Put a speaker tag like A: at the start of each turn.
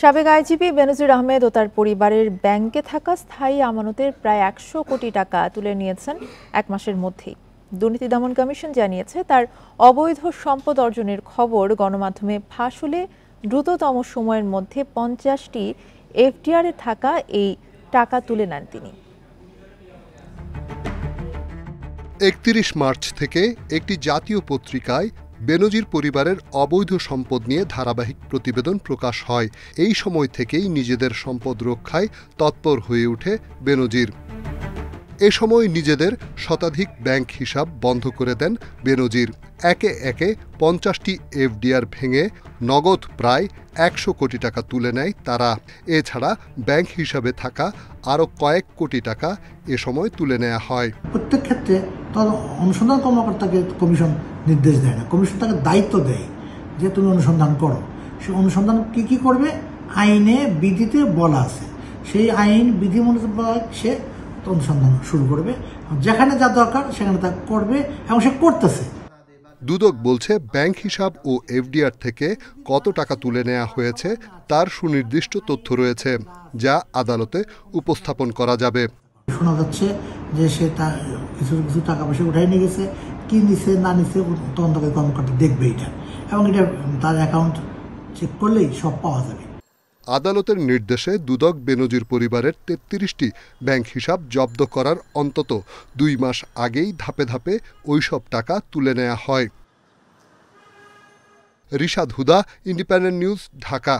A: সাবেক আইজিপি বেনজির আহমেদ ও তার পরিবারের ব্যাংকে থাকা স্থায়ী আমানতের প্রায় ১০০ কোটি টাকা তুলে নিয়েছেন এক মাসের মধ্যেই। দুর্নীতি দমন কমিশন জানিয়েছে, তার অবৈধ সম্পদ অর্জনের খবর গণমাধ্যমে ফাঁস হলে দ্রুততম সময়ের মধ্যে ৫০টি এফডিআরে থাকা এই টাকা তুলে নেন তিনি।
B: ৩১ মার্চ থেকে একটি জাতীয় পত্রিকায় বেনজির পরিবারের অবৈধ সম্পদ নিয়ে ধারাবাহিক প্রতিবেদন প্রকাশ হয়। এই সময় থেকেই নিজেদের সম্পদ রক্ষায় তৎপর হয়ে ওঠে বেনজির। এ সময় নিজেদের শতাধিক ব্যাংক হিসাব বন্ধ করে দেন বেনজির। একে একে ৫০টি এফডিআর ভেঙে নগদ প্রায় ১০০ কোটি টাকা তুলে নেয় তারা। এছাড়া ব্যাংক হিসাবে থাকা আরও কয়েক কোটি টাকা এ সময় তুলে নেওয়া হয়।
C: প্রত্যেক ক্ষেত্রে অনুসন্ধান কর্মকর্তাকে কমিশন নির্দেশ দেয় না, কমিশন তাকে দায়িত্ব দেয় যে তুমি অনুসন্ধান করো। সে অনুসন্ধান কি করবে আইনে বিধিতে বলা আছে, সেই আইন বিধি মোতাবেক সে অনুসন্ধান শুরু করবে, যেখানে যা দরকার সেখানে তা করবে এবং সে করতেছে।
B: দুদক বলছে, ব্যাংক হিসাব ও এফডিআর থেকে কত টাকা তুলে নেওয়া হয়েছে তার সুনির্দিষ্ট তথ্য রয়েছে, যা আদালতে উপস্থাপন করা যাবে।
C: শোনা যাচ্ছে যে সে তার কিছু টাকা পয়সা উঠাই নিয়ে গেছে, কি নিছে না নিছে তদন্তকারী কর্মকর্তা দেখবে এটা, এবং এটা তার অ্যাকাউন্ট চেক করলেই সব পাওয়া যাবে।
B: আদালতের নির্দেশে দুদক বেনজির পরিবারের ৩৩টি ব্যাংক হিসাব জব্দ করার অন্তত ২ মাস আগেই ধাপে ধাপে ওইসব টাকা তুলে নেওয়া হয়। রিশাদ হুদা, ইন্ডিপেন্ডেন্ট নিউজ, ঢাকা।